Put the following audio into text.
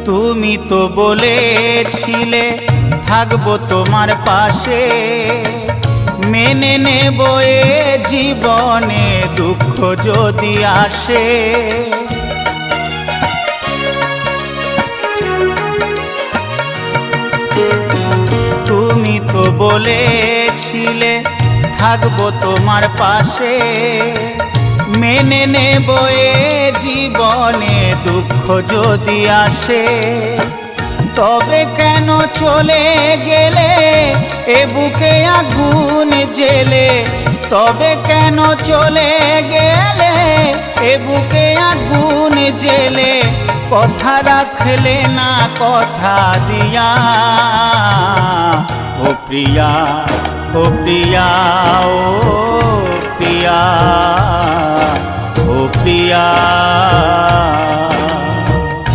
তুমি তো বলেছিলে থাকবো তোমার পাশে, মেনে নেব এ জীবনে দুঃখ যদি আসে। তুমি তো বলেছিলে থাকবো তোমার পাশে, মেনে নেব এ জীবনে দুঃখ যদি আসে। তবে কেন চলে গেলে এ বুকে আগুন জেলে, তবে কেন চলে গেলে এ বুকে আগুন জেলে, কথা রাখলে না কথা দিয়া। ও প্রিয়া, ও প্রিয়া, ও প্রিয়া, ও প্রিয়া।